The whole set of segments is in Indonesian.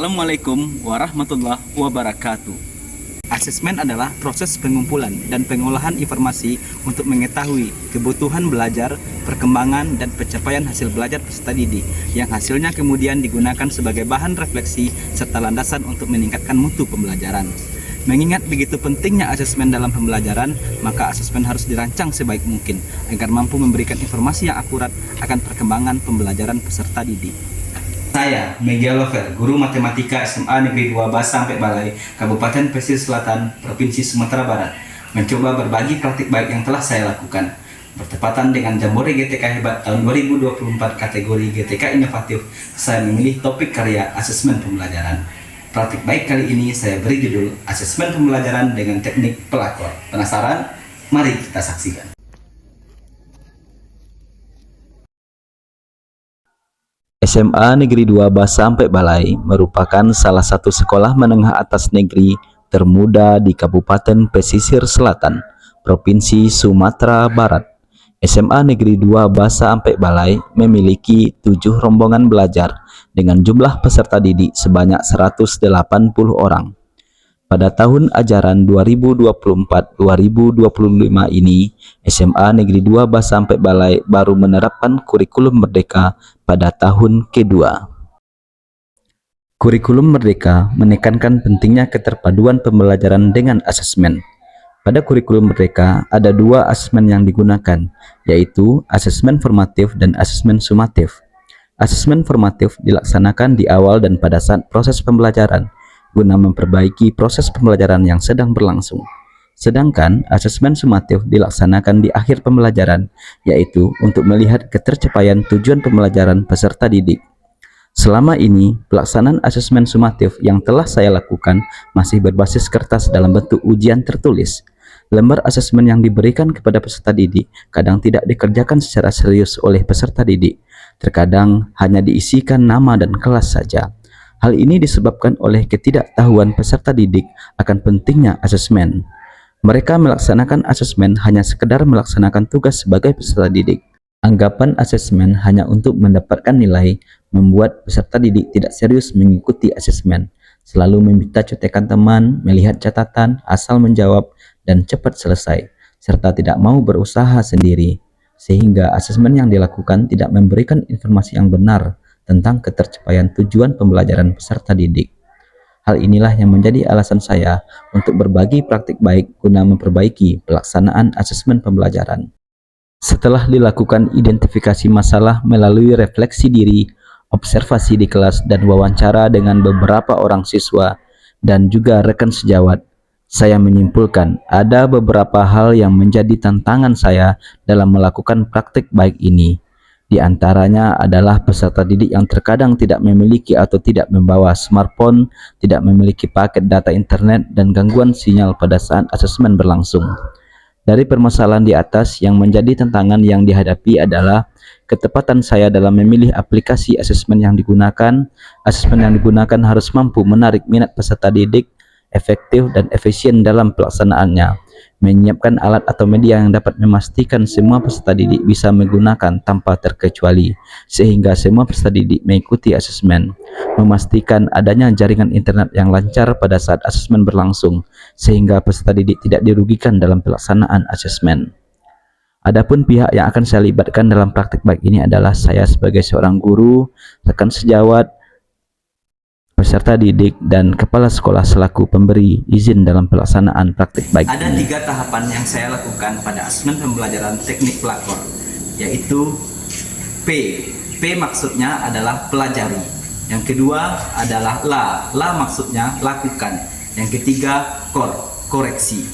Assalamualaikum warahmatullahi wabarakatuh. Asesmen adalah proses pengumpulan dan pengolahan informasi untuk mengetahui kebutuhan belajar, perkembangan, dan pencapaian hasil belajar peserta didik yang hasilnya kemudian digunakan sebagai bahan refleksi serta landasan untuk meningkatkan mutu pembelajaran. Mengingat begitu pentingnya asesmen dalam pembelajaran, maka asesmen harus dirancang sebaik mungkin agar mampu memberikan informasi yang akurat akan perkembangan pembelajaran peserta didik. Saya, Miguel Lover, guru matematika SMA Negeri 2 Basa Sampai Balai, Kabupaten Pesisir Selatan, Provinsi Sumatera Barat, mencoba berbagi praktik baik yang telah saya lakukan. Bertepatan dengan Jambore GTK Hebat tahun 2024 kategori GTK Inovatif, saya memilih topik karya asesmen pembelajaran. Praktik baik kali ini saya beri judul Asesmen Pembelajaran dengan Teknik Pelakor. Penasaran? Mari kita saksikan. SMA Negeri 2 Basa Sampai Balai merupakan salah satu sekolah menengah atas negeri termuda di Kabupaten Pesisir Selatan, Provinsi Sumatera Barat. SMA Negeri 2 Basa Sampai Balai memiliki 7 rombongan belajar dengan jumlah peserta didik sebanyak 180 orang. Pada tahun ajaran 2024-2025 ini, SMA Negeri 2 Basa Sampai Balai baru menerapkan kurikulum merdeka pada tahun kedua. Kurikulum merdeka menekankan pentingnya keterpaduan pembelajaran dengan asesmen. Pada kurikulum merdeka ada 2 asesmen yang digunakan, yaitu asesmen formatif dan asesmen sumatif. Asesmen formatif dilaksanakan di awal dan pada saat proses pembelajaran, guna memperbaiki proses pembelajaran yang sedang berlangsung. Sedangkan asesmen sumatif dilaksanakan di akhir pembelajaran, yaitu untuk melihat ketercapaian tujuan pembelajaran peserta didik. Selama ini, pelaksanaan asesmen sumatif yang telah saya lakukan masih berbasis kertas dalam bentuk ujian tertulis. Lembar asesmen yang diberikan kepada peserta didik kadang tidak dikerjakan secara serius oleh peserta didik. Terkadang hanya diisikan nama dan kelas saja. Hal ini disebabkan oleh ketidaktahuan peserta didik akan pentingnya asesmen. Mereka melaksanakan asesmen hanya sekedar melaksanakan tugas sebagai peserta didik. Anggapan asesmen hanya untuk mendapatkan nilai membuat peserta didik tidak serius mengikuti asesmen, selalu meminta contekan teman, melihat catatan, asal menjawab, dan cepat selesai, serta tidak mau berusaha sendiri, sehingga asesmen yang dilakukan tidak memberikan informasi yang benar tentang ketercapaian tujuan pembelajaran peserta didik. Hal inilah yang menjadi alasan saya untuk berbagi praktik baik guna memperbaiki pelaksanaan asesmen pembelajaran. Setelah dilakukan identifikasi masalah melalui refleksi diri, observasi di kelas, dan wawancara dengan beberapa orang siswa dan juga rekan sejawat, saya menyimpulkan ada beberapa hal yang menjadi tantangan saya dalam melakukan praktik baik ini. Di antaranya adalah peserta didik yang terkadang tidak memiliki atau tidak membawa smartphone, tidak memiliki paket data internet, dan gangguan sinyal pada saat asesmen berlangsung. Dari permasalahan di atas, yang menjadi tantangan yang dihadapi adalah ketepatan saya dalam memilih aplikasi asesmen yang digunakan. Asesmen yang digunakan harus mampu menarik minat peserta didik, efektif dan efisien dalam pelaksanaannya, menyiapkan alat atau media yang dapat memastikan semua peserta didik bisa menggunakan tanpa terkecuali, sehingga semua peserta didik mengikuti asesmen, memastikan adanya jaringan internet yang lancar pada saat asesmen berlangsung, sehingga peserta didik tidak dirugikan dalam pelaksanaan asesmen. Adapun pihak yang akan saya libatkan dalam praktik baik ini adalah saya sebagai seorang guru, rekan sejawat, peserta didik, dan kepala sekolah selaku pemberi izin dalam pelaksanaan praktik baik. Ada 3 tahapan yang saya lakukan pada asesmen pembelajaran teknik pelakor, yaitu P. P maksudnya adalah pelajari. Yang kedua adalah La maksudnya lakukan. Yang ketiga koreksi.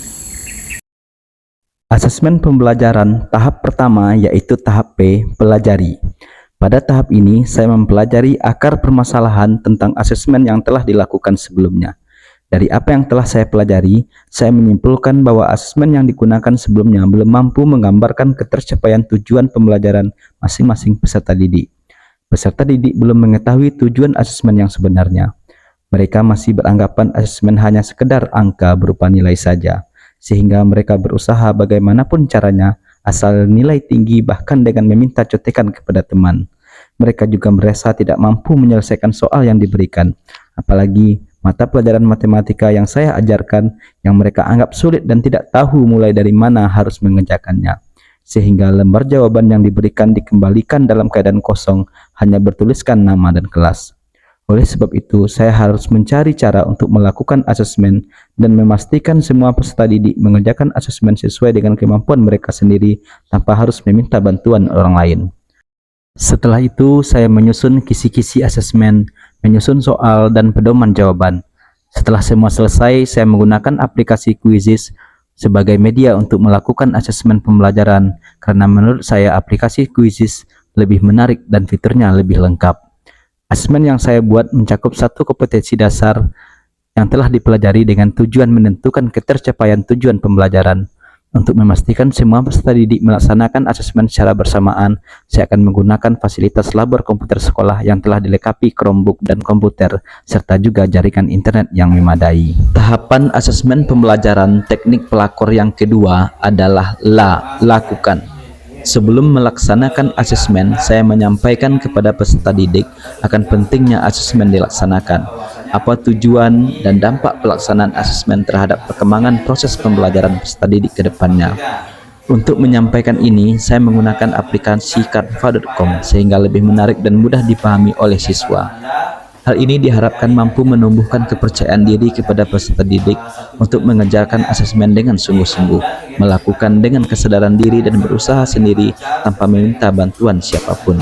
Asesmen pembelajaran tahap pertama yaitu tahap P, pelajari. Pada tahap ini, saya mempelajari akar permasalahan tentang asesmen yang telah dilakukan sebelumnya. Dari apa yang telah saya pelajari, saya menyimpulkan bahwa asesmen yang digunakan sebelumnya belum mampu menggambarkan ketercapaian tujuan pembelajaran masing-masing peserta didik. Peserta didik belum mengetahui tujuan asesmen yang sebenarnya. Mereka masih beranggapan asesmen hanya sekedar angka berupa nilai saja, sehingga mereka berusaha bagaimanapun caranya asal nilai tinggi, bahkan dengan meminta contekan kepada teman. Mereka juga merasa tidak mampu menyelesaikan soal yang diberikan, Apalagi mata pelajaran matematika yang saya ajarkan yang mereka anggap sulit dan tidak tahu mulai dari mana harus mengerjakannya. Sehingga lembar jawaban yang diberikan dikembalikan dalam keadaan kosong, hanya bertuliskan nama dan kelas. Oleh sebab itu, saya harus mencari cara untuk melakukan asesmen dan memastikan semua peserta didik mengerjakan asesmen sesuai dengan kemampuan mereka sendiri tanpa harus meminta bantuan orang lain. Setelah itu, saya menyusun kisi-kisi asesmen, menyusun soal, dan pedoman jawaban. Setelah semua selesai, saya menggunakan aplikasi Quizizz sebagai media untuk melakukan asesmen pembelajaran karena menurut saya aplikasi Quizizz lebih menarik dan fiturnya lebih lengkap. Asesmen yang saya buat mencakup 1 kompetensi dasar yang telah dipelajari dengan tujuan menentukan ketercapaian tujuan pembelajaran. Untuk memastikan semua peserta didik melaksanakan asesmen secara bersamaan, saya akan menggunakan fasilitas labor komputer sekolah yang telah dilengkapi Chromebook dan komputer, serta juga jaringan internet yang memadai. Tahapan asesmen pembelajaran teknik pelakor yang kedua adalah lakukan. Sebelum melaksanakan asesmen, saya menyampaikan kepada peserta didik akan pentingnya asesmen dilaksanakan, apa tujuan dan dampak pelaksanaan asesmen terhadap perkembangan proses pembelajaran peserta didik ke depannya. Untuk menyampaikan ini, saya menggunakan aplikasi Canva.com sehingga lebih menarik dan mudah dipahami oleh siswa. Hal ini diharapkan mampu menumbuhkan kepercayaan diri kepada peserta didik untuk mengerjakan asesmen dengan sungguh-sungguh, melakukan dengan kesadaran diri dan berusaha sendiri tanpa meminta bantuan siapapun.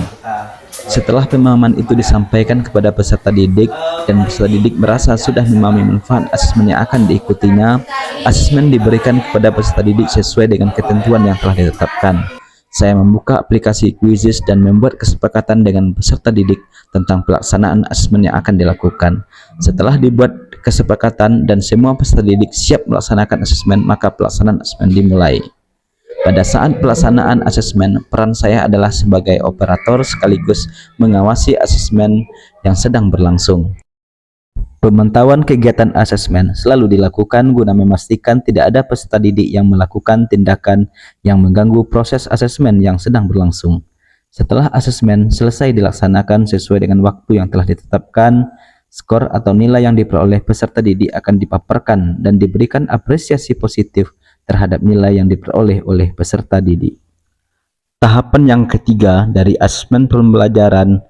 Setelah pemahaman itu disampaikan kepada peserta didik dan peserta didik merasa sudah memahami manfaat asesmen yang akan diikutinya, asesmen diberikan kepada peserta didik sesuai dengan ketentuan yang telah ditetapkan. Saya membuka aplikasi Quizizz dan membuat kesepakatan dengan peserta didik tentang pelaksanaan asesmen yang akan dilakukan. Setelah dibuat kesepakatan dan semua peserta didik siap melaksanakan asesmen, maka pelaksanaan asesmen dimulai. Pada saat pelaksanaan asesmen, peran saya adalah sebagai operator sekaligus mengawasi asesmen yang sedang berlangsung. Pemantauan kegiatan asesmen selalu dilakukan guna memastikan tidak ada peserta didik yang melakukan tindakan yang mengganggu proses asesmen yang sedang berlangsung. Setelah asesmen selesai dilaksanakan sesuai dengan waktu yang telah ditetapkan, skor atau nilai yang diperoleh peserta didik akan dipaparkan dan diberikan apresiasi positif terhadap nilai yang diperoleh oleh peserta didik. Tahapan yang ketiga dari asesmen pembelajaran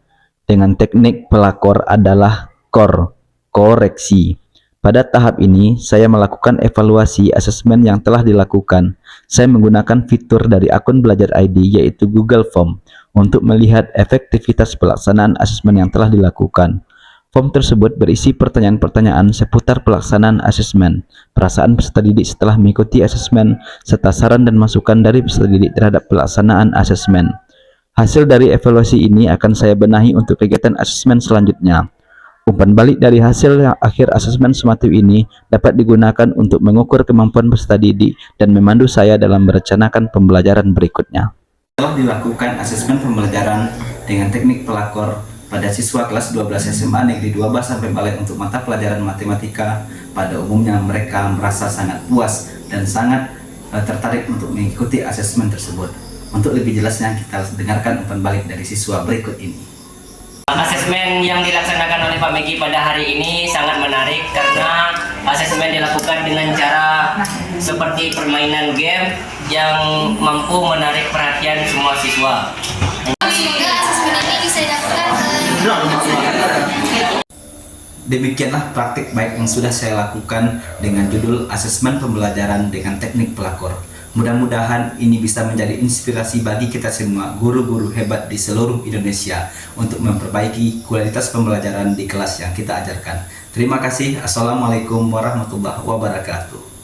dengan teknik pelakor adalah koreksi. Pada tahap ini, saya melakukan evaluasi asesmen yang telah dilakukan. Saya menggunakan fitur dari akun Belajar ID yaitu Google Form untuk melihat efektivitas pelaksanaan asesmen yang telah dilakukan. Form tersebut berisi pertanyaan-pertanyaan seputar pelaksanaan asesmen, perasaan peserta didik setelah mengikuti asesmen, serta saran dan masukan dari peserta didik terhadap pelaksanaan asesmen. Hasil dari evaluasi ini akan saya benahi untuk kegiatan asesmen selanjutnya. Umpan balik dari hasil akhir asesmen sumatif ini dapat digunakan untuk mengukur kemampuan peserta didik dan memandu saya dalam merencanakan pembelajaran berikutnya. Setelah dilakukan asesmen pembelajaran dengan teknik pelakor pada siswa kelas 12 SMA Negeri 2 sampai Balai untuk mata pelajaran matematika, pada umumnya mereka merasa sangat puas dan sangat tertarik untuk mengikuti asesmen tersebut. Untuk lebih jelasnya kita dengarkan umpan balik dari siswa berikut ini. Asesmen yang dilaksanakan oleh Pak Megi pada hari ini sangat menarik karena asesmen dilakukan dengan cara seperti permainan game yang mampu menarik perhatian semua siswa. Semoga asesmen ini bisa dilakukan. Demikianlah praktik baik yang sudah saya lakukan dengan judul asesmen pembelajaran dengan teknik pelakor. Mudah-mudahan ini bisa menjadi inspirasi bagi kita semua guru-guru hebat di seluruh Indonesia untuk memperbaiki kualitas pembelajaran di kelas yang kita ajarkan. Terima kasih. Assalamualaikum warahmatullahi wabarakatuh.